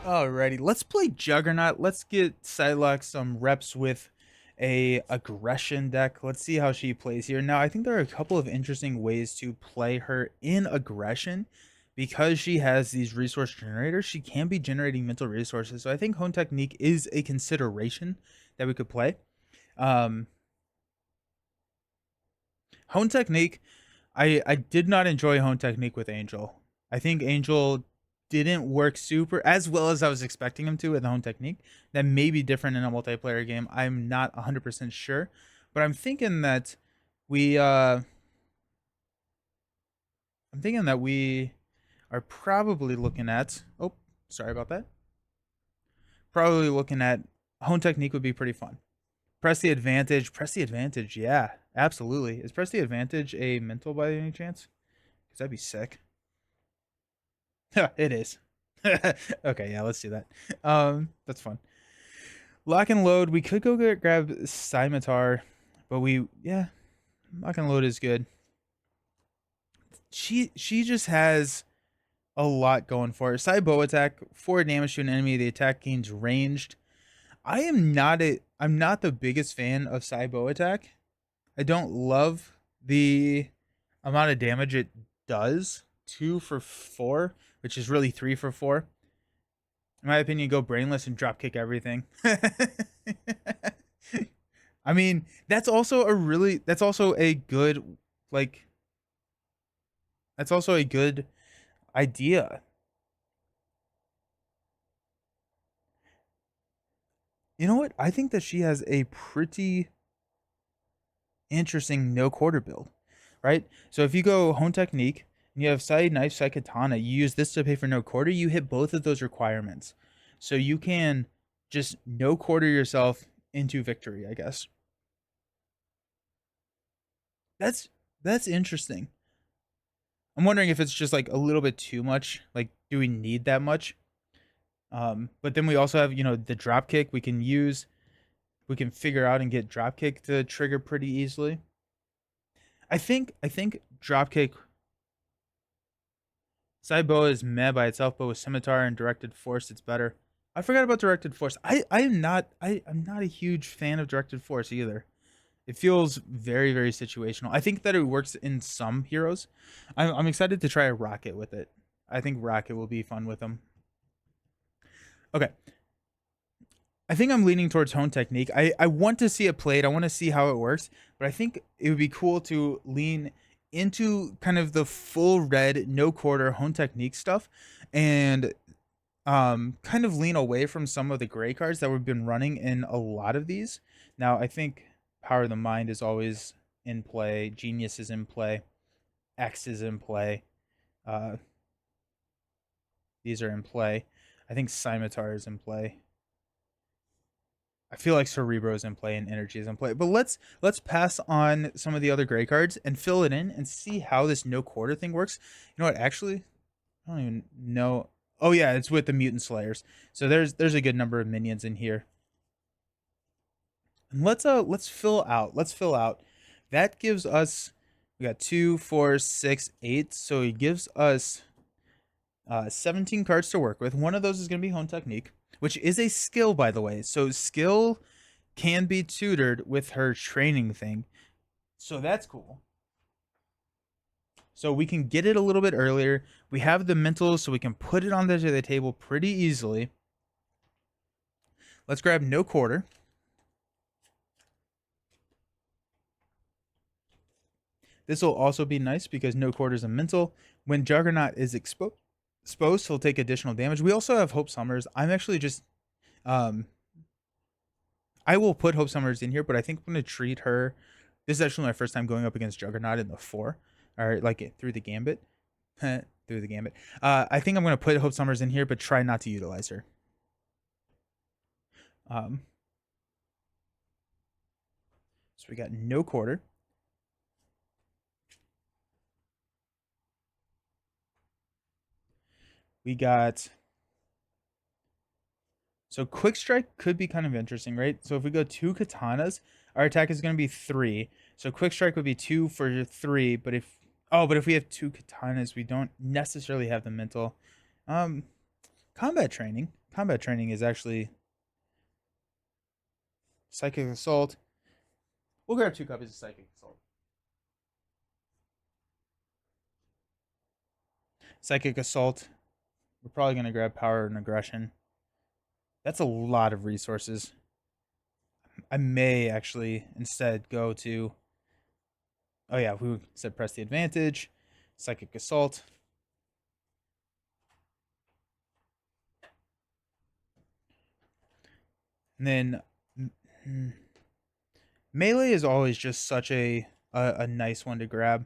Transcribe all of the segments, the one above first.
Alrighty, let's play Juggernaut. Let's get Psylocke some reps with a aggression deck. Let's see how she plays here. Now, I think there are a couple of interesting ways to play her in aggression because she has these resource generators. She can be generating mental resources, so I think Hone Technique is a consideration that we could play. Um, Hone Technique, I did not enjoy Hone Technique with Angel. I think Angel didn't work super as well as I was expecting him to with the Hone Technique. That may be different in a multiplayer game. I'm not 100% sure, but we I'm thinking that we are probably looking at sorry about that. Probably looking at Hone Technique would be pretty fun. Press the advantage. Press the advantage. Yeah, absolutely. Is press the advantage a mental by any chance? Because that'd be sick. It is. Okay, yeah, let's do that. That's fun. Lock and load. We could go grab Scimitar, but lock and load is good. She just has a lot going for her. Side bow attack, 4 damage to an enemy. The attack gains ranged. I'm not the biggest fan of side bow attack. I don't love the amount of damage it does. 2 for 4, which is really 3 for 4. In my opinion, go brainless and drop kick everything. I mean, that's also a good like that's also a good idea. You know what? I think that she has a pretty interesting no quarter build, right? So if you go Hone Technique and you have Side Knife, Side Katana, you use this to pay for no quarter, you hit both of those requirements. So you can just no quarter yourself into victory, I guess. That's interesting. I'm wondering if it's just like a little bit too much. Like, do we need that much? But then we also have, the drop kick we can use. We can figure out and get drop kick to trigger pretty easily. I think drop kick side bow is meh by itself, but with scimitar and directed force, it's better. I forgot about directed force. I'm not a huge fan of directed force either. It feels very, very situational. I think that it works in some heroes. I'm excited to try a rocket with it. I think rocket will be fun with them. Okay. I think I'm leaning towards Hone Technique. I want to see it played. I want to see how it works, but I think it would be cool to lean into kind of the full red, no quarter Hone Technique stuff and kind of lean away from some of the gray cards that we've been running in a lot of these. Now, I think Power of the Mind is always in play, Genius is in play, X is in play. Uh, these are in play. I think Scimitar is in play. I feel like Cerebro is in play and Energy is in play. But let's pass on some of the other gray cards and fill it in and see how this no quarter thing works. You know what? Actually, I don't even know. Oh yeah, it's with the Mutant Slayers. So there's a good number of minions in here. And let's fill out. Let's fill out. That gives us we got 2, 4, 6, 8. So it gives us 17 cards to work with. One of those is going to be Hone Technique, which is a skill, by the way. So skill can be tutored with her training thing. So that's cool. So we can get it a little bit earlier. We have the mental, so we can put it on the table pretty easily. Let's grab no quarter. This will also be nice because no quarter is a mental. When Juggernaut is exposed, he'll take additional damage. We also have Hope Summers. I'm actually just I will put Hope Summers in here, but I think I'm going to treat her. This is actually my first time going up against Juggernaut in the 4, or like through the gambit. Through the gambit. I think I'm going to put Hope Summers in here, but try not to utilize her. So we got no quarter. We got. So quick strike could be kind of interesting, right? So if we go 2 katanas, our attack is going to be 3. So quick strike would be 2 for 3. But if we have 2 katanas, we don't necessarily have the mental. Combat training. combat training is actually Psychic Assault. We'll grab 2 copies of Psychic Assault. Psychic Assault. We're probably going to grab Power and Aggression. That's a lot of resources. I may actually instead go to... Oh yeah, we said press the advantage. Psychic Assault. And then melee is always just such a nice one to grab.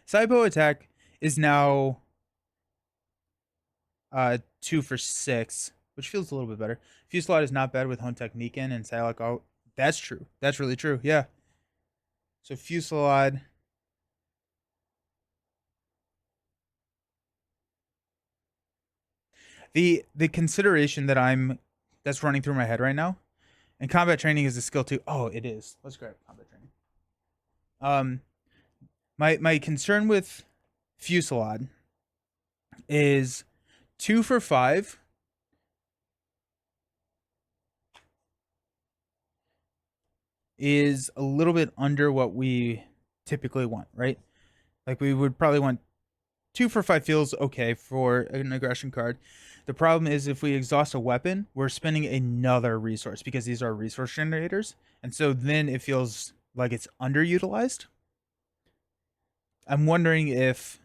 Cybo attack is now 2 for 6, which feels a little bit better. Fusillade is not bad with Hone Technique in and Psylocke out. That's true. That's really true. Yeah. So Fusillade. The consideration that's running through my head right now, and combat training is a skill too. Oh, it is. Let's grab combat training. My concern with Fusillade is 2 for 5 is a little bit under what we typically want, right? Like we would probably want 2 for 5 feels okay for an aggression card. The problem is if we exhaust a weapon, we're spending another resource because these are resource generators. And so then it feels like it's underutilized. I'm wondering if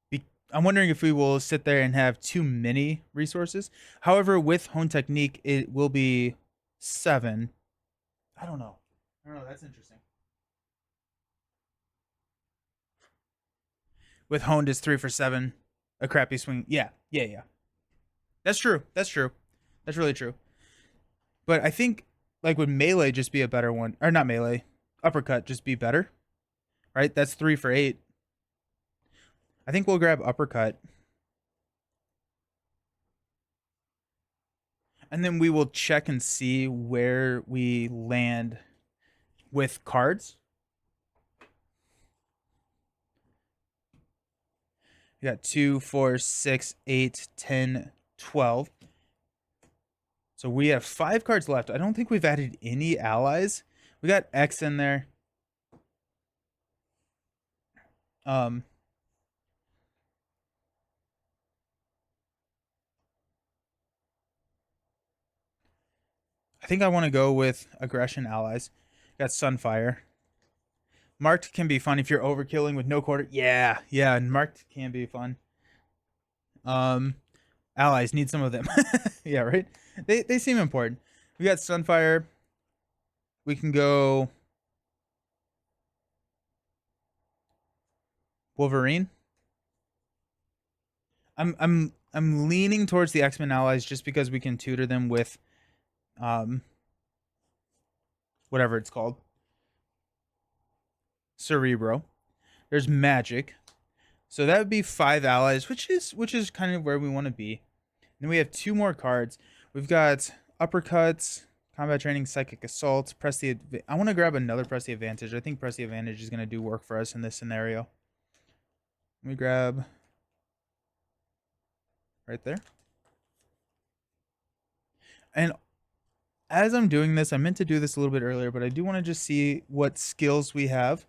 we will sit there and have too many resources. However, with Hone Technique, it will be 7. I don't know. That's interesting. With Honed is 3 for 7. A crappy swing. Yeah. That's true. That's really true. But I think like would melee just be a better one, or not melee, uppercut just be better, right? That's 3 for 8. I think we'll grab uppercut, and then we will check and see where we land with cards. We got 2, 4, 6, 8, 10, 12. So we have 5 cards left. I don't think we've added any allies. We got X in there. I think I want to go with aggression allies. Got Sunfire. Marked can be fun if you're overkilling with no quarter. Yeah, and marked can be fun. Allies need some of them. Yeah, right? They seem important. We got Sunfire. We can go Wolverine. I'm leaning towards the X-Men allies just because we can tutor them with whatever it's called. Cerebro. There's magic. So that would be 5 allies, which is kind of where we want to be. Then we have 2 more cards. We've got uppercuts, combat training, psychic assault, press the... I want to grab another press the advantage. I think press the advantage is going to do work for us in this scenario. Let me grab right there. And as I'm doing this, I meant to do this a little bit earlier, but I do want to just see what skills we have.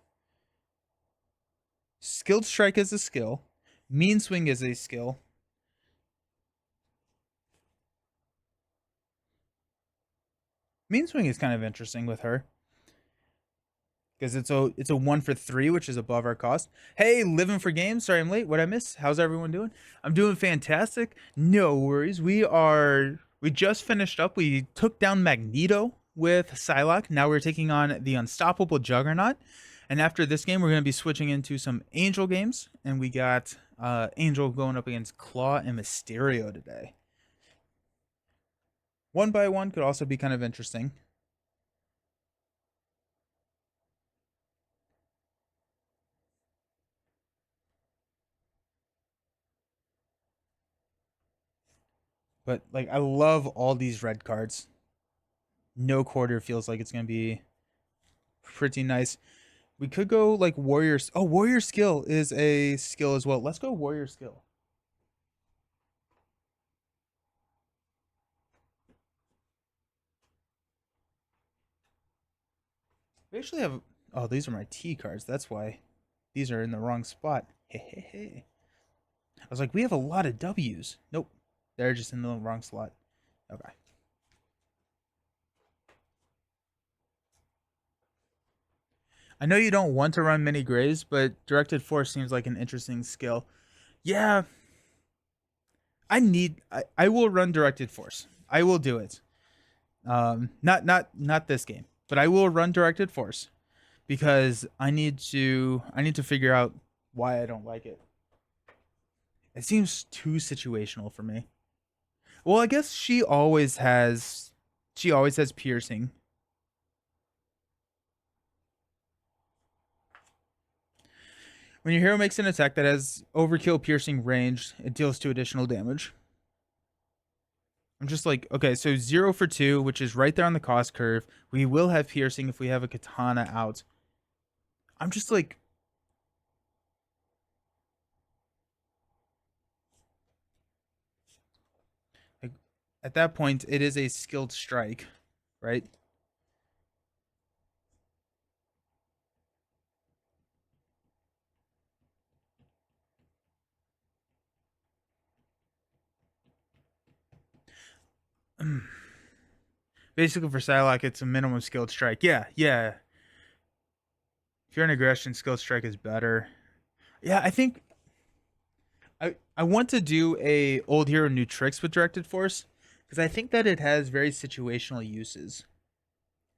Skilled Strike is a skill. Mean Swing is a skill. Mean Swing is kind of interesting with her. Because it's a 1 for 3, which is above our cost. Hey, Living for Games. Sorry I'm late. What'd I miss? How's everyone doing? I'm doing fantastic. No worries. We just finished up. We took down Magneto with Psylocke. Now we're taking on the unstoppable Juggernaut. And after this game, we're going to be switching into some Angel games. And we got Angel going up against Claw and Mysterio today. 1x1 could also be kind of interesting. But like, I love all these red cards. No quarter feels like it's going to be pretty nice. We could go like Warriors. Oh, Warrior Skill is a skill as well. Let's go Warrior Skill. We actually have. Oh, these are my T cards. That's why these are in the wrong spot. Hey. I was like, we have a lot of W's. Nope, they're just in the wrong slot. Okay. I know you don't want to run mini graves, but directed force seems like an interesting skill. Yeah, I will run directed force. I will do it. Not this game, but I will run directed force because I need to figure out why I don't like it. It seems too situational for me. Well, I guess she always has piercing. When your hero makes an attack that has overkill piercing range, it deals 2 additional damage. I'm just like, okay, so 0 for 2, which is right there on the cost curve. We will have piercing if we have a katana out. I'm just like at that point, it is a skilled strike, right? Basically, for Psylocke, it's a minimum skilled strike. Yeah. If you're an aggression, skilled strike is better. Yeah, I think I want to do a old hero new tricks with directed force because I think that it has very situational uses.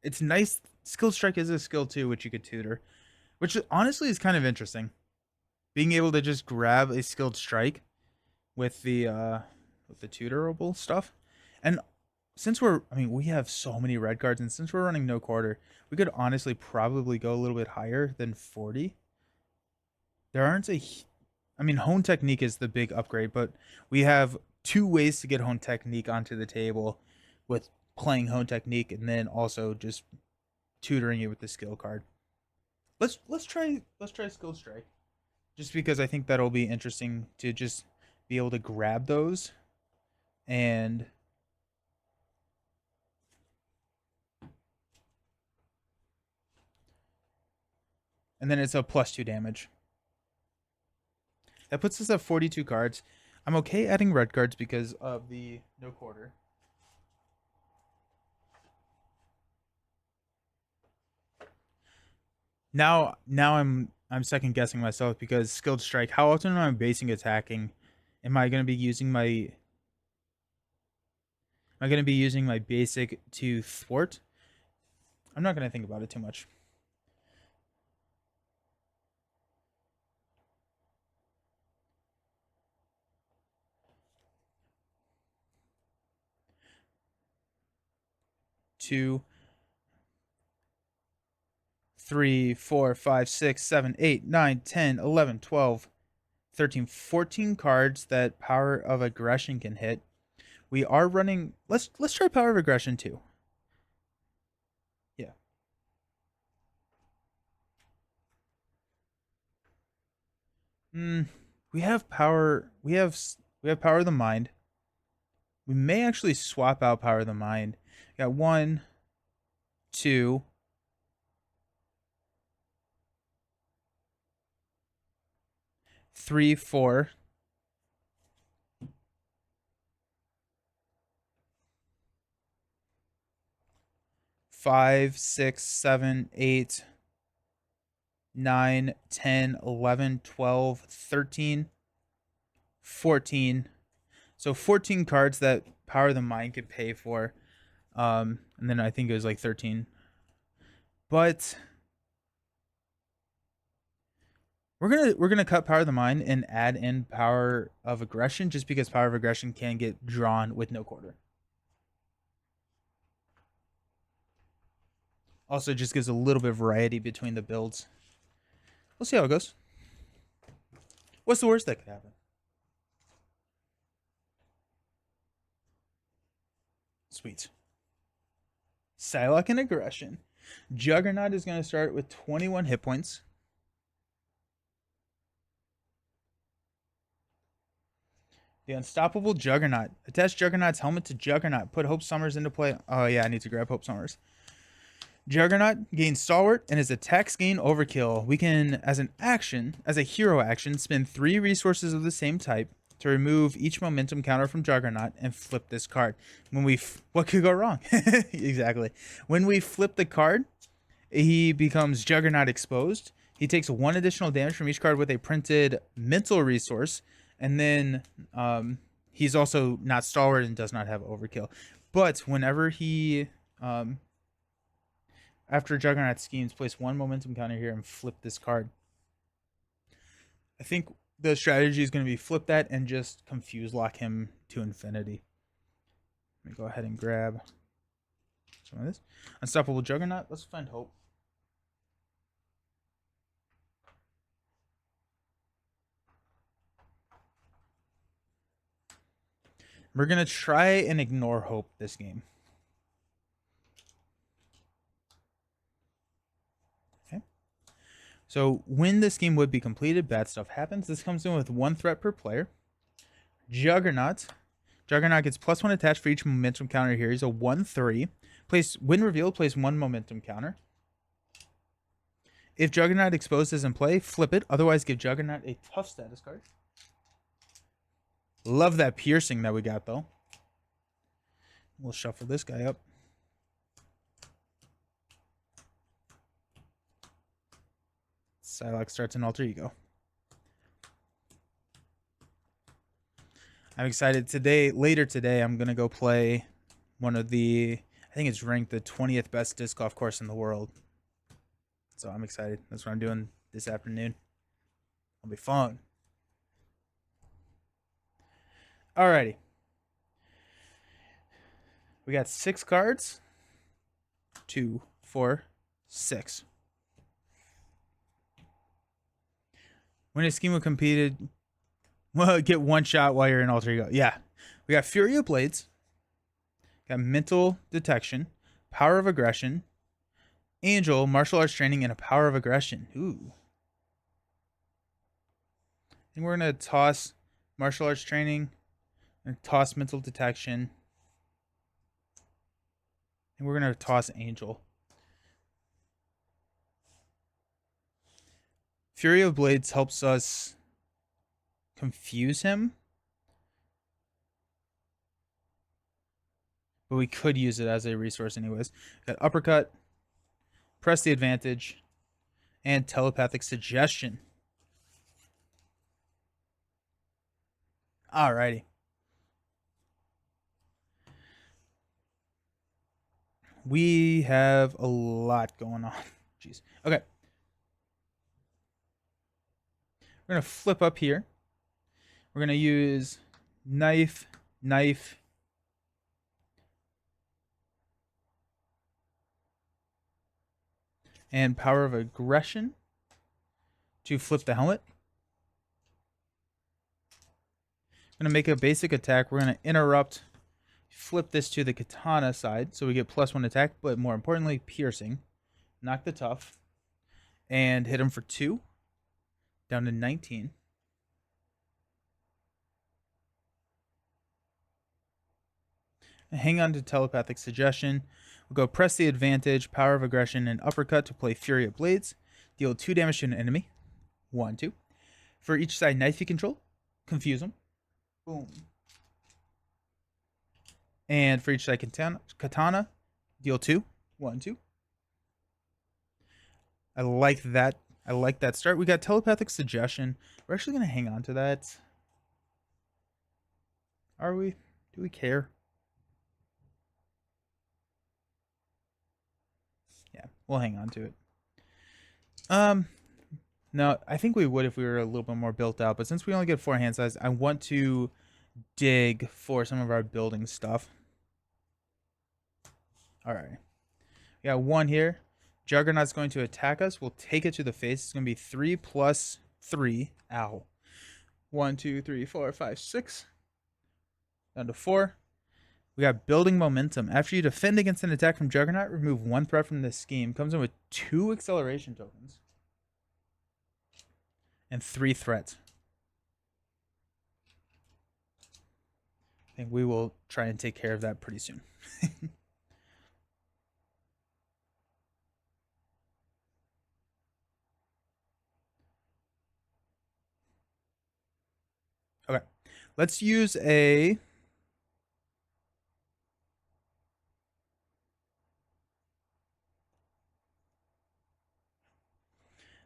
It's nice. Skilled strike is a skill too, which you could tutor, which honestly is kind of interesting. Being able to just grab a skilled strike with the tutorable stuff, and since we have so many red cards, and since we're running no quarter, we could honestly probably go a little bit higher than 40. There aren't a I mean, Hone Technique is the big upgrade, but we have 2 ways to get Hone Technique onto the table with playing Hone Technique and then also just tutoring it with the skill card. Let's try Skill Strike. Just because I think that'll be interesting to just be able to grab those and then it's a +2 damage. That puts us at 42 cards. I'm okay adding red cards because of the no quarter. Now I'm second guessing myself because skilled strike. How often am I basing attacking? Am I going to be using my Am I going to be using my basic to thwart? I'm not going to think about it too much. Two, three, four, five, 6, 7, 8, 9, 10, 11, 12, 13, 14 cards that Power of Aggression can hit. We are running. Let's try Power of Aggression too. Yeah. Mm, we have power. We have Power of the Mind. We may actually swap out Power of the Mind. Got 1, 2, 3, 4, 5, 6, 7, 8, 9, 10, 11, 12, 13, 14. So 14 cards that Power of the Mind could pay for. And then I think it was like 13. But we're gonna cut Power of the Mind and add in Power of Aggression just because Power of Aggression can get drawn with no quarter. Also, just gives a little bit of variety between the builds. We'll see how it goes. What's the worst that could happen? Sweet. Psylocke and Aggression. Juggernaut is going to start with 21 hit points. The Unstoppable Juggernaut. Attach Juggernaut's helmet to Juggernaut. Put Hope Summers into play. Oh, yeah, I need to grab Hope Summers. Juggernaut gains Stalwart and his attacks gain Overkill. We can, as a hero action, spend 3 resources of the same type to remove each momentum counter from Juggernaut and flip this card. What could go wrong? Exactly. When we flip the card, he becomes Juggernaut exposed. He takes 1 additional damage from each card with a printed mental resource, and then he's also not Stalwart and does not have Overkill. But whenever he after Juggernaut schemes, place 1 momentum counter here and flip this card. I think the strategy is going to be flip that and just confuse lock him to infinity. Let me go ahead and grab some of this. Unstoppable Juggernaut. Let's find hope. We're going to try and ignore hope this game. Okay. So when this game would be completed, bad stuff happens. This comes in with 1 threat per player. Juggernaut. Juggernaut gets +1 attached for each momentum counter here. He's a 1/3. When revealed, place 1 momentum counter. If Juggernaut exposed is in play, flip it. Otherwise, give Juggernaut a tough status card. Love that piercing that we got, though. We'll shuffle this guy up. Psylocke starts an alter ego. I'm excited. Later today, I'm going to go play one of I think it's ranked the 20th best disc golf course in the world. So I'm excited. That's what I'm doing this afternoon. It'll be fun. Alrighty. We got 6 cards. 2, 4, 6. When a scheme was completed, well, get 1 shot while you're in alter ego. Yeah. We got Fury of Blades. Got Mental Detection. Power of Aggression. Angel, Martial Arts Training, and a Power of Aggression. Ooh. I think we're going to toss Martial Arts Training and toss Mental Detection. And we're going to toss Angel. Fury of Blades helps us confuse him. But we could use it as a resource anyways. Got Uppercut, Press the Advantage, and Telepathic Suggestion. Alrighty. We have a lot going on. Jeez. Okay. We're going to flip up here. We're going to use knife, and Power of Aggression to flip the helmet. I'm going to make a basic attack. We're going to interrupt, flip this to the katana side so we get +1 attack, but more importantly, piercing. Knock the tough and hit him for 2. Down to 19. Hang on to Telepathic Suggestion. We'll go Press the Advantage, Power of Aggression, and Uppercut to play Fury of Blades. Deal 2 damage to an enemy. 1, 2. For each side knife you control, confuse them. Boom. And for each side katana, deal 2. 1, 2. I like that. I like that start. We got Telepathic Suggestion. We're actually going to hang on to that. Are we? Do we care? Yeah, we'll hang on to it. No, I think we would if we were a little bit more built out. But since we only get 4 hand size, I want to dig for some of our building stuff. All right. We got 1 here. Juggernaut's going to attack us. We'll take it to the face. It's going to be 3 + 3. Ow. 1, 2, 3, 4, 5, 6. Down to 4. We got Building Momentum. After you defend against an attack from Juggernaut, remove 1 threat from this scheme. Comes in with 2 acceleration tokens. And 3 threats. I think we will try and take care of that pretty soon. Let's use a...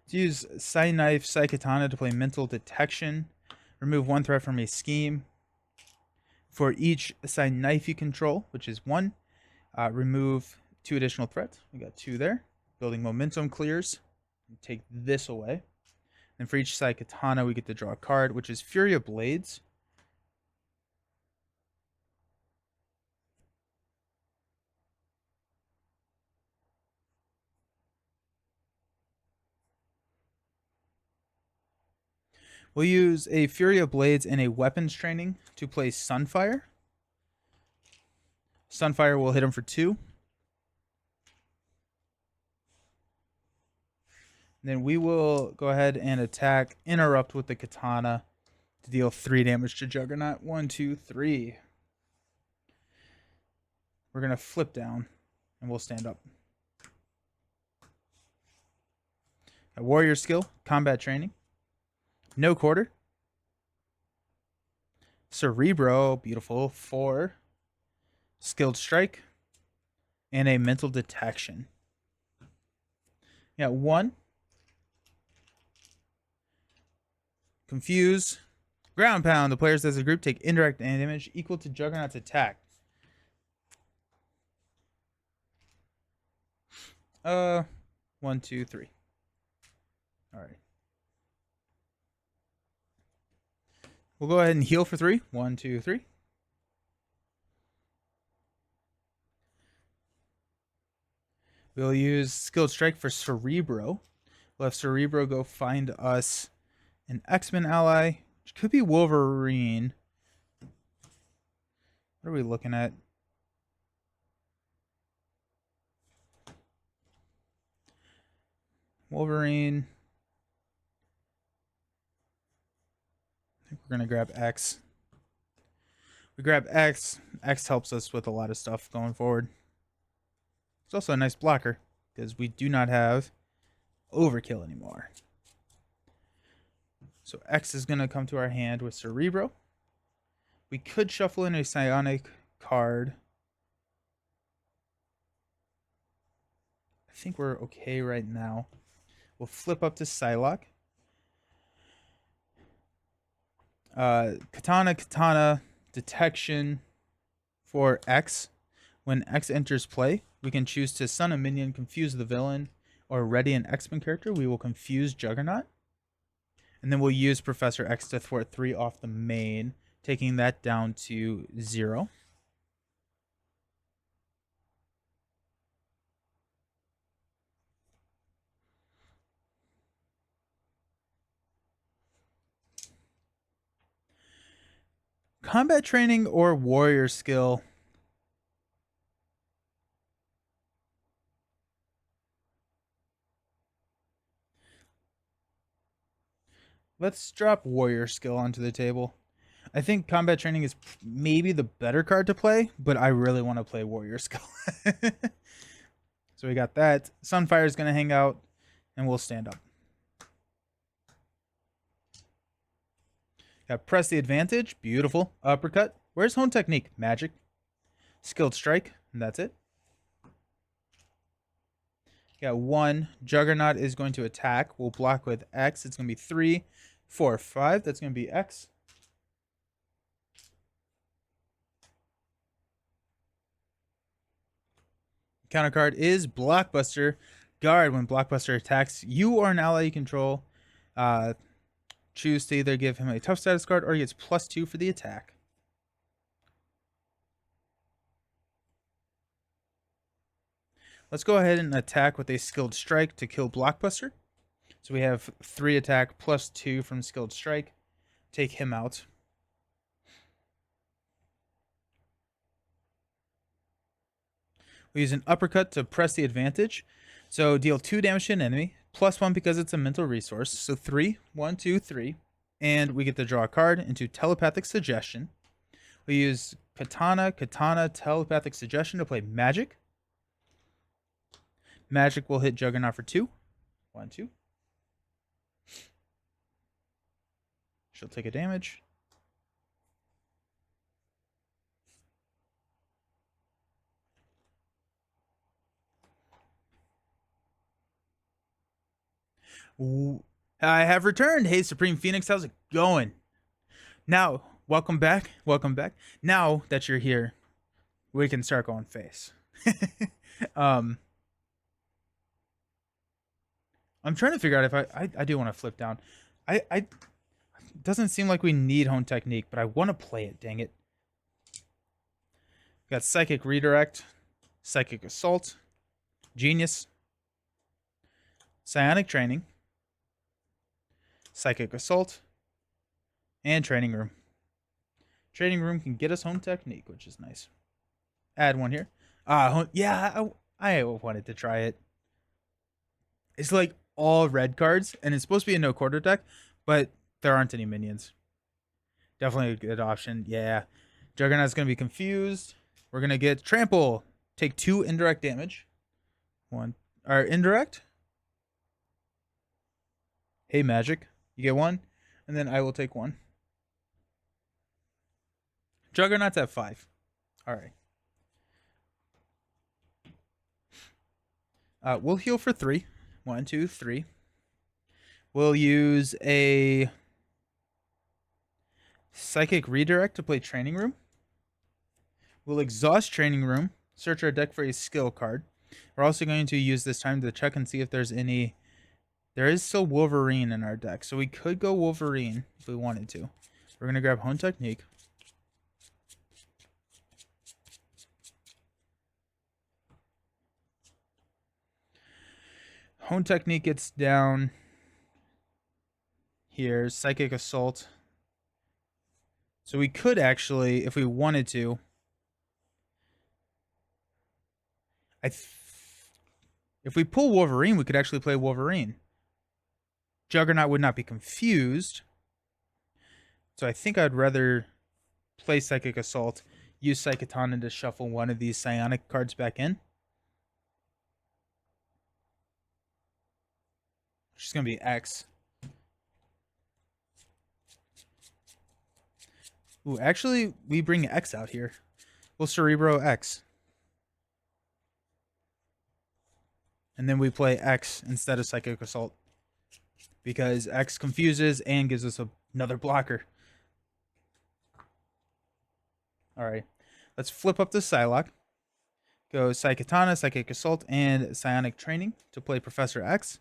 Let's use Psy Knife, Psy Katana to play Mental Detection. Remove one threat from a scheme. For each Psy Knife you control, which is 1, remove 2 additional threats. We got 2 there. Building momentum clears. Take this away. And for each Psy Katana, we get to draw a card, which is Fury of Blades. We'll use a Fury of Blades and a Weapons Training to play Sunfire. Sunfire will hit him for 2. Then we will go ahead and attack, interrupt with the Katana to deal 3 damage to Juggernaut. 1, 2, 3. We're going to flip down and we'll stand up. A warrior skill, combat training. No quarter. Cerebro, beautiful. 4. Skilled strike. And a mental detection. Yeah, 1. Confuse. Ground pound. The players as a group take indirect damage equal to Juggernaut's attack. 1, 2, 3. All right. We'll go ahead and heal for 3. 1, 2, 3. We'll use Skilled Strike for Cerebro. We'll have Cerebro go find us an X-Men ally, which could be Wolverine. What are we looking at? Wolverine. I think we're going to grab X. We grab X. X helps us with a lot of stuff going forward. It's also a nice blocker because we do not have Overkill anymore. So X is going to come to our hand with Cerebro. We could shuffle in a Psionic card. I think we're okay right now. We'll flip up to Psylocke. Katana detection for X. When X enters play, we can choose to stun a minion, confuse the villain, or ready an X-Men character. We will confuse Juggernaut. And then we'll use Professor X to thwart 3 off the main, taking that down to 0. Combat training or warrior skill? Let's drop warrior skill onto the table. I think combat training is maybe the better card to play, but I really want to play warrior skill. So we got that. Sunfire is going to hang out, and we'll stand up. Got press the advantage. Beautiful. Uppercut. Where's home technique? Magic. Skilled strike. And that's it. Got 1. Juggernaut is going to attack. We'll block with X. It's going to be 3, 4, 5. That's going to be X. Counter card is Blockbuster. Guard. When Blockbuster attacks you or an ally you control, choose to either give him a tough status card or he gets +2 for the attack. Let's go ahead and attack with a skilled strike to kill Blockbuster. So we have 3 attack +2 from skilled strike. Take him out. We use an uppercut to press the advantage. So deal 2 damage to an enemy, +1 because it's a mental resource. So 3, 1, 2, 3. And we get to draw a card into Telepathic Suggestion. We use Katana, Telepathic Suggestion to play Magic. Magic will hit Juggernaut for 2. 1, 2. She'll take a damage. Ooh. I have returned. Hey, Supreme Phoenix, how's it going? Now, welcome back. Welcome back. Now that you're here, we can start going face. um, I'm trying to figure out if I do want to flip down. I doesn't seem like we need hone technique, but I want to play it. Dang it! Got psychic redirect, psychic assault, genius, psionic training, psychic assault, and training room. Training room can get us home technique, which is nice. Add one here. Yeah, I wanted to try it. It's like all red cards, and it's supposed to be a no quarter deck, but there aren't any minions. Definitely a good option. Yeah. Juggernaut's going to be confused. We're going to get trample. Take 2 indirect damage. One. Or indirect. Hey, magic. You get 1. And then I will take 1. Juggernaut's at 5. All right. We'll heal for 3. 1, 2, 3. We'll use a psychic redirect to play training room. We'll exhaust training room. Search our deck for a skill card. We're also going to use this time to check and see if there's any. There is still Wolverine in our deck, so we could go Wolverine if we wanted to. We're going to grab Hone Technique. Hone Technique gets down here. Psychic Assault. So we could actually, if we wanted to, if we pull Wolverine, we could actually play Wolverine. Juggernaut would not be confused. So I think I'd rather play Psychic Assault, use Psychotana to shuffle one of these psionic cards back in. Which is going to be X. Ooh, actually, we bring X out here. We'll Cerebro X. And then we play X instead of Psychic Assault. Because X confuses and gives us another blocker. Alright. Let's flip up the Psylocke. Go Psychotana, Psychic Assault, and Psionic Training to play Professor X.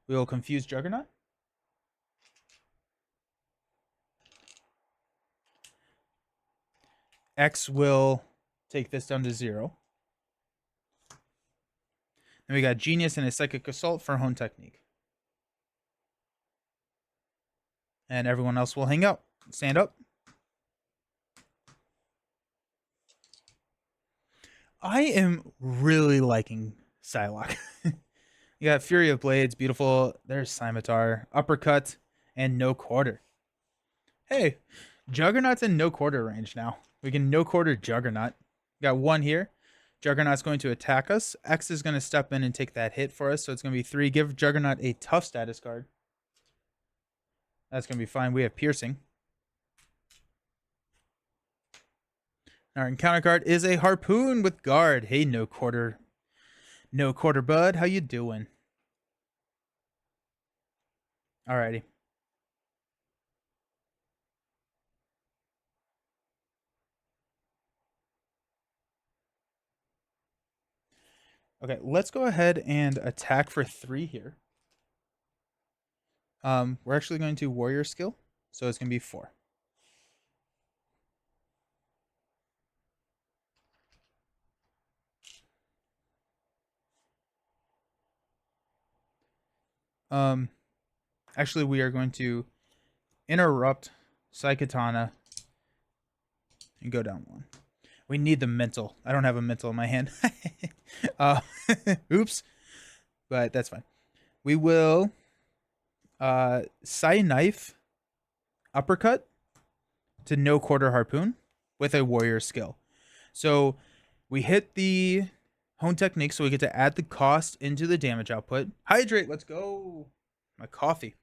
We will confuse Juggernaut. X will take this down to 0. Then we got Genius and a Psychic Assault for Hone Technique. And everyone else will hang out. Stand up. I am really liking Psylocke. You got Fury of Blades, beautiful. There's Scimitar, Uppercut, and no quarter. Hey, Juggernaut's in no quarter range now. We can no quarter Juggernaut. Got 1 here. Juggernaut's going to attack us. X is going to step in and take that hit for us. So it's going to be 3. Give Juggernaut a tough status card. That's going to be fine. We have Piercing. Our encounter card is a Harpoon with Guard. Hey, no quarter. No quarter, bud. How you doing? Alrighty. Okay, let's go ahead and attack for 3 here. We're actually going to Warrior Skill, so it's going to be 4. Actually, we are going to interrupt Psychotana and go down 1. We need the mental. I don't have a mental in my hand. Oops. But that's fine. We will Psy Knife Uppercut to no quarter Harpoon with a Warrior Skill. So we hit the Hone Technique, so we get to add the cost into the damage output. Hydrate, let's go. My coffee.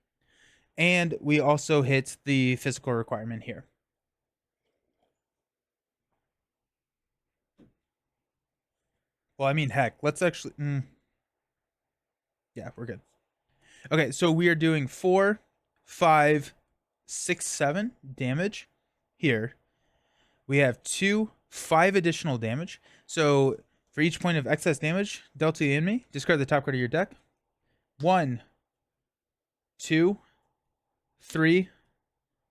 And we also hit the physical requirement here. Well, I mean, heck, let's actually... Yeah, we're good. Okay, so we are doing 4, 5, 6, 7 damage here. We have 2, 5 additional damage. So for each point of excess damage dealt to the enemy, discard the top card of your deck. 1, 2, 3,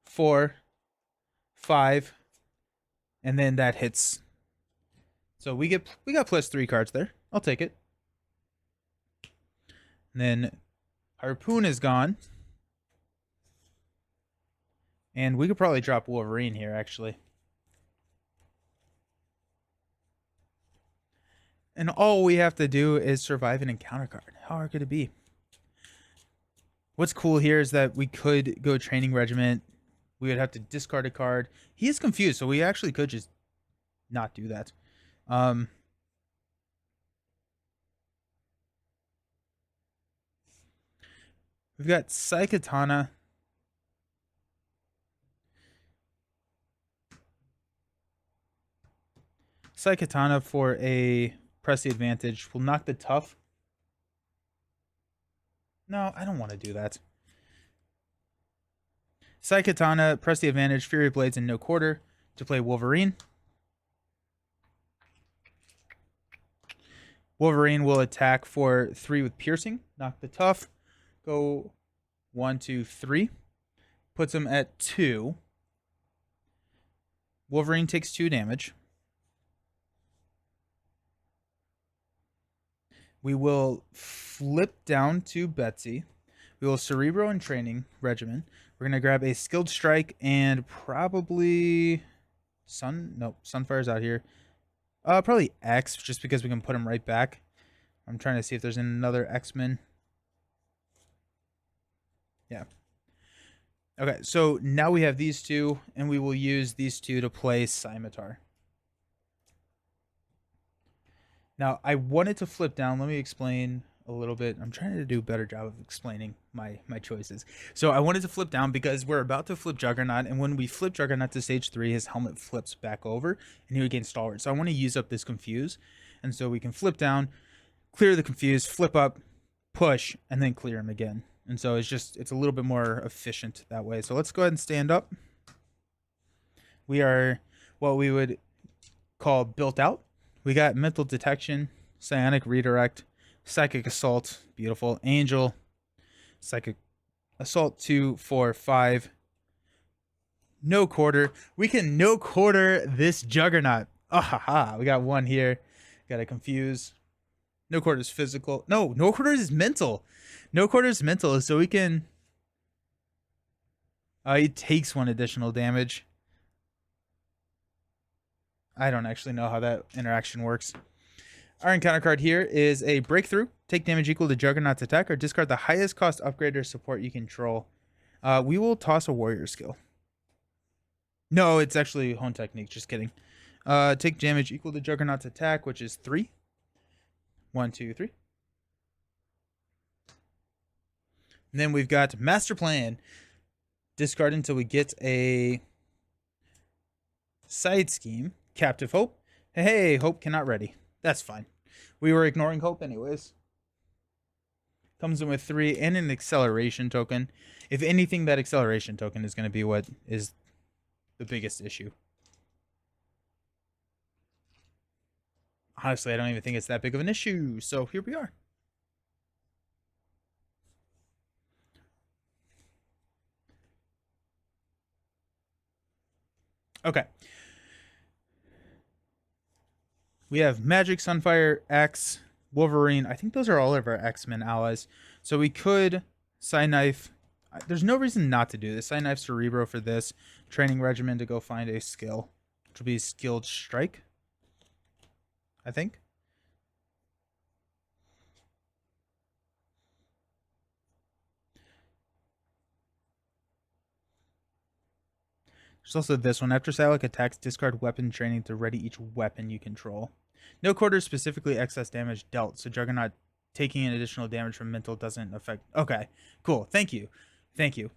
4, 5, and then that hits. So we got +3 cards there. I'll take it. And then Harpoon is gone. And we could probably drop Wolverine here, actually. And all we have to do is survive an encounter card. How hard could it be? What's cool here is that we could go Training Regiment. We would have to discard a card. He is confused, so we actually could just not do that. We've got Psykatana. Psykatana for a press the advantage. We'll knock the tough. No, I don't want to do that. Psykatana, press the advantage, Fury Blades, and no quarter to play Wolverine. Wolverine will attack for 3 with piercing. Knock the tough. Go 1, 2, 3. Puts him at 2. Wolverine takes 2 damage. We will flip down to Betsy. We will Cerebro and Training Regimen. We're going to grab a Skilled Strike and probably Sunfire's out here. Probably X, just because we can put him right back. I'm trying to see if there's another X-Men. Yeah. Okay, so now we have these two, and we will use these two to play Scimitar. Now, I wanted to flip down. Let me explain a little bit. I'm trying to do a better job of explaining my choices. So I wanted to flip down because we're about to flip Juggernaut, and when we flip Juggernaut to stage 3, his helmet flips back over, and he would gain Stalwart. So I want to use up this Confuse, and so we can flip down, clear the Confuse, flip up, push, and then clear him again. And so it's a little bit more efficient that way. So let's go ahead and stand up. We are what we would call built out. We got Mental Detection, Psionic Redirect, Psychic Assault, beautiful, Angel, Psychic Assault 2, 4, 5. No quarter. We can no quarter this Juggernaut. Ah ha ha. We got 1 here. Got to confuse. No quarter is physical. No quarter is mental. No quarter is mental, so we can... it takes 1 additional damage. I don't actually know how that interaction works. Our encounter card here is a Breakthrough. Take damage equal to Juggernaut's attack or discard the highest cost upgrade or support you control. We will toss a Warrior skill. No, it's actually Hone Technique. Just kidding. Take damage equal to Juggernaut's attack, which is 3. 1, 2, 3. And then we've got Master Plan. Discard until we get a Side Scheme. Captive Hope. Hey, Hope cannot ready. That's fine. We were ignoring Hope anyways. Comes in with 3 and an acceleration token. If anything, that acceleration token is going to be what is the biggest issue. Honestly, I don't even think it's that big of an issue. So here we are. Okay. We have Magic, Sunfire, X, Wolverine. I think those are all of our X-Men allies. So we could Psyknife. There's no reason not to do this. Psyknife Cerebro for this. Training Regimen to go find a skill. Which will be Skilled Strike, I think. There's also this one. After Psylocke attacks, discard weapon training to ready each weapon you control. No quarter specifically excess damage dealt, so Juggernaut taking an additional damage from mental doesn't affect... Okay, cool. Thank you. Thank you.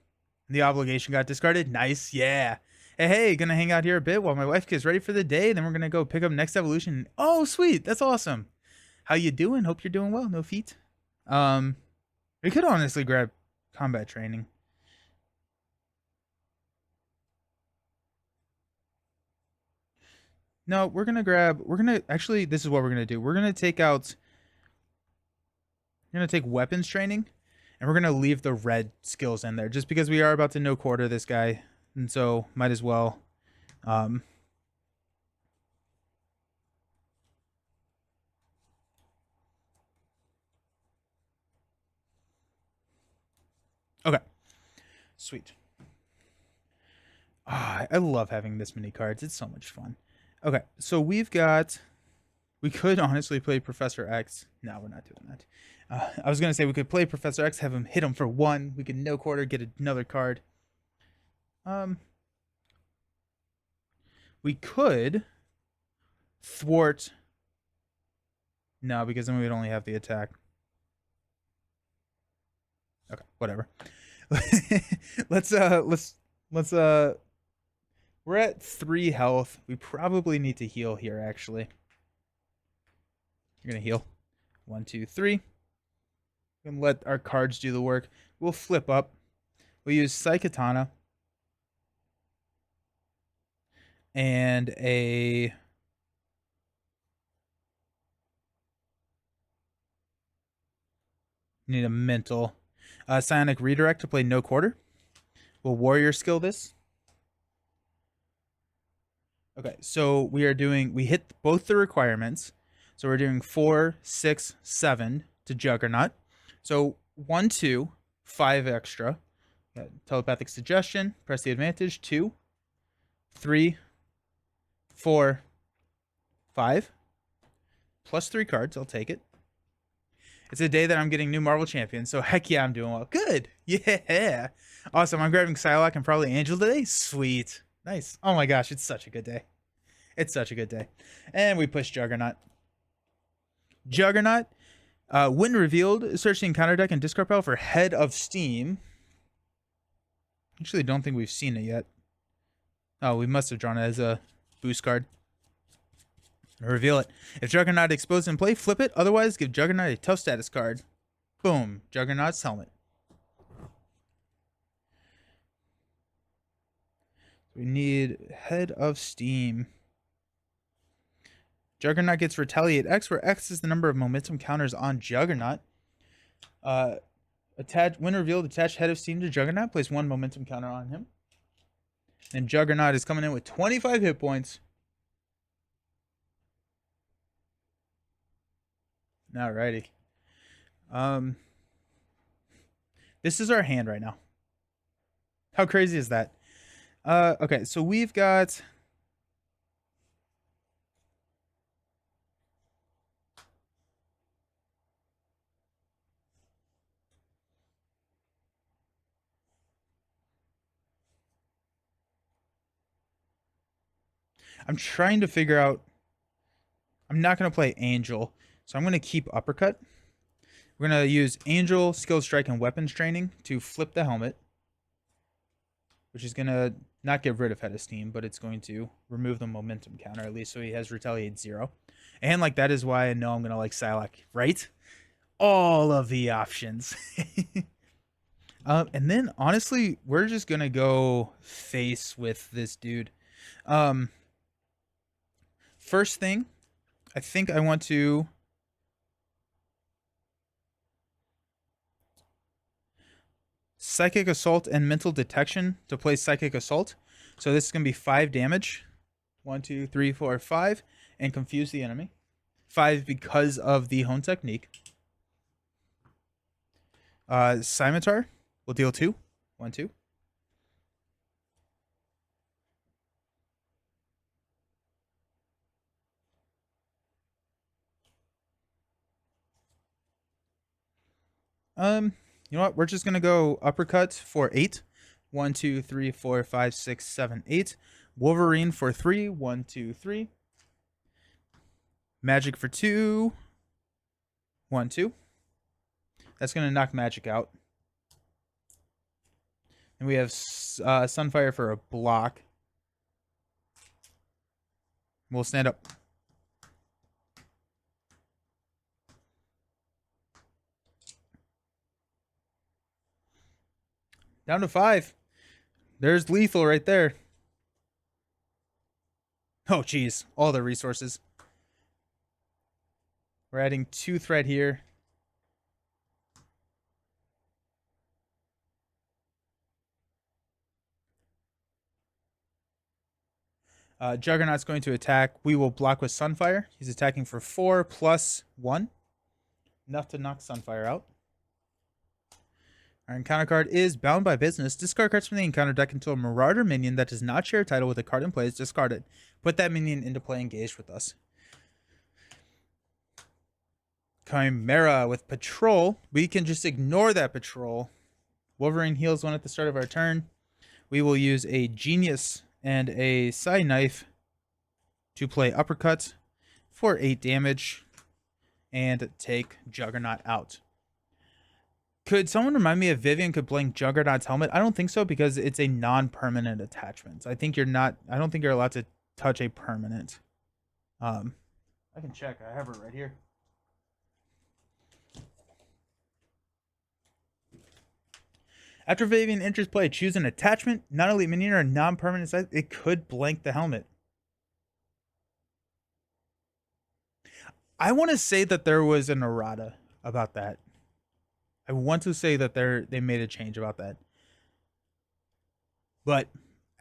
The obligation got discarded. Nice. Yeah. Hey, gonna hang out here a bit while my wife gets ready for the day. Then we're gonna go pick up next evolution. Oh, sweet. That's awesome. How you doing? Hope you're doing well. No feet. We could honestly grab combat training. No, actually, this is what we're gonna do. We're gonna take weapons training, and we're gonna leave the red skills in there, just because we are about to no quarter this guy, and so might as well. Um, okay, sweet. I love having this many cards. It's so much fun. Okay, so we could honestly play Professor X. No, we're not doing that. I was gonna say we could play Professor X, have him hit him for 1. We could no quarter, get another card. We could thwart. No, because then we'd only have the attack. Okay, whatever. let's we're at 3 health. We probably need to heal here, actually. You're gonna heal. 1, 2, 3. And let our cards do the work. We'll flip up. We'll use Psykatana and a need a mental psionic redirect to play no quarter. We'll warrior skill this. Okay, so we hit both the requirements. So we're doing 4, 6, 7 to Juggernaut. So 1, 2, 5 extra. Telepathic suggestion. Press the advantage. 2, 3, 4, 5. Plus 3 cards. I'll take it. It's a day that I'm getting new Marvel champions, so heck yeah, I'm doing well. Good. Yeah. Awesome. I'm grabbing Psylocke and probably Angel today. Sweet. Nice. Oh my gosh, it's such a good day. It's such a good day. And we push Juggernaut. Juggernaut. When revealed, search the encounter deck and discard pile for Head of Steam. Actually, don't think we've seen it yet. Oh, we must have drawn it as a boost card. Reveal it. If Juggernaut explodes in play, flip it. Otherwise, give Juggernaut a tough status card. Boom. Juggernaut's helmet. We need Head of Steam. Juggernaut gets Retaliate X, where X is the number of momentum counters on Juggernaut. When revealed, attach Head of Steam to Juggernaut. Place 1 momentum counter on him. And Juggernaut is coming in with 25 hit points. Alrighty. This is our hand right now. How crazy is that? Okay, so we've got... I'm trying to figure out... I'm not going to play Angel, so I'm going to keep Uppercut. We're going to use Angel, Skill Strike, and Weapons Training to flip the helmet, which is going to not get rid of Head of Steam, but it's going to remove the momentum counter, at least, so he has Retaliate 0. And like that is why I know I'm going to like Psylocke, right? All of the options. And then, honestly, we're just going to go face with this dude. First thing, I think I want to... Psychic Assault and Mental Detection to play Psychic Assault. So this is going to be 5 damage. 1, 2, 3, 4, 5. And confuse the enemy. 5 because of the Hone Technique. Scimitar will deal 2. 1, 2. You know what? We're just going to go Uppercut for 8. 1, 2, 3, 4, 5, 6, 7, 8. Wolverine for 3. 1, 2, 3. Magic for 2. 1, 2. That's going to knock Magic out. And we have Sunfire for a block. We'll stand up. Down to 5. There's lethal right there. Oh, geez. All the resources. We're adding 2 threat here. Juggernaut's going to attack. We will block with Sunfire. He's attacking for 4 plus 1. Enough to knock Sunfire out. Our encounter card is Bound by Business. Discard cards from the encounter deck until a Marauder minion that does not share a title with a card in play is discarded. Put that minion into play engaged with us. Chimera with Patrol. We can just ignore that Patrol. Wolverine heals 1 at the start of our turn. We will use a Genius and a Side Knife to play Uppercut for 8 damage and take Juggernaut out. Could someone remind me if Vivian could blink Juggernaut's helmet? I don't think so because it's a non-permanent attachment. I think you're not. I don't think you're allowed to touch a permanent. I can check. I have her right here. After Vivian enters play, choose an attachment, non-elite minion, or non-permanent size. It could blank the helmet. I want to say that there was an errata about that. I want to say that they made a change about that. But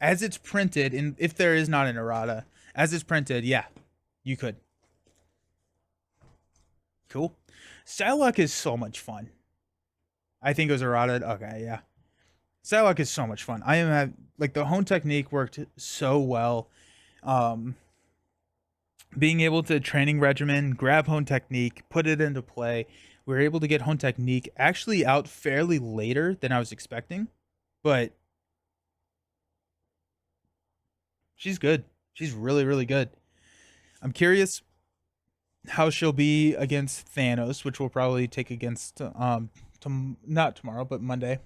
as it's printed, and if there is not an errata, as it's printed, yeah, you could. Cool. Psylocke is so much fun. I think it was errata. Okay, yeah. Psylocke is so much fun. I am like the hone technique worked so well. Being able to training regimen, grab hone technique, put it into play. We were able to get hone technique actually out fairly later than I was expecting, but she's good. She's really, really good. I'm curious how she'll be against Thanos, which we'll probably take against not tomorrow, but Monday.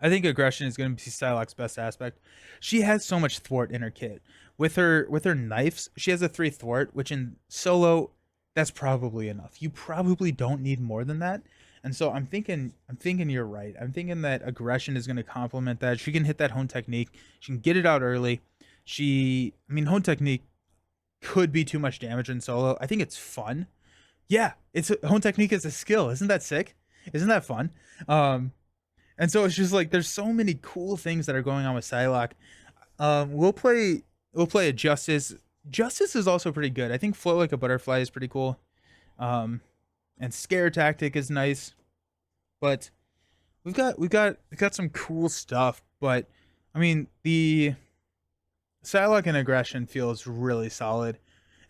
I think aggression is going to be Psylocke's best aspect. She has so much thwart in her kit. With her knives, she has a 3 thwart, which in solo, that's probably enough. You probably don't need more than that. And so I'm thinking you're right. I'm thinking that aggression is going to complement that. She can hit that hone technique. She can get it out early. Hone technique could be too much damage in solo. I think it's fun. Yeah, hone technique is a skill. Isn't that sick? Isn't that fun? And so it's just like there's so many cool things that are going on with Psylocke. We'll play a Justice. Justice is also pretty good. I think Float Like a Butterfly is pretty cool. And Scare Tactic is nice. But we've got some cool stuff. But I mean, the Psylocke and aggression feels really solid.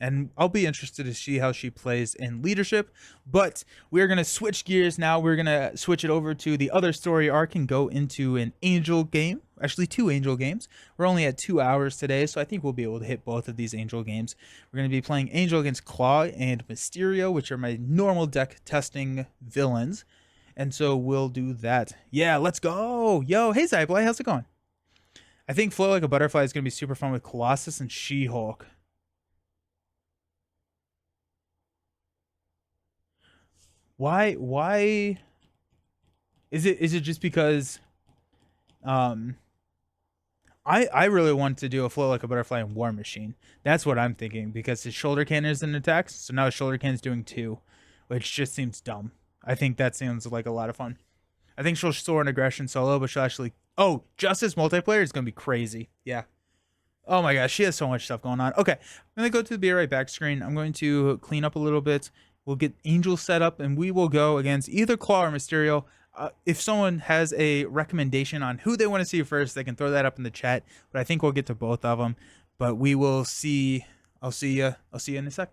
And I'll be interested to see how she plays in leadership. But we're going to switch gears now. We're going to switch it over to the other story arc and go into an Angel game. Actually, 2 Angel games. We're only at 2 hours today, so I think we'll be able to hit both of these Angel games. We're going to be playing Angel against Claw and Mysterio, which are my normal deck testing villains. And so we'll do that. Yeah, let's go. Yo, hey, Zyblay, how's it going? I think Float Like a Butterfly is going to be super fun with Colossus and She-Hulk. Why is it just because I really want to do a Float Like a Butterfly and War Machine. That's what I'm thinking, because his shoulder cannon is an attack, so now his shoulder cannon is doing 2, which just seems dumb. I think that seems like a lot of fun. I think she'll soar in aggression solo, but she'll actually Justice multiplayer is gonna be crazy. Yeah. Oh my gosh, she has so much stuff going on. Okay, I'm gonna go to the Be Right Back screen. I'm going to clean up a little bit. We'll get Angel set up, and we will go against either Claw or Mysterio. If someone has a recommendation on who they want to see first, they can throw that up in the chat. But I think we'll get to both of them. But we will see. I'll see you in a sec.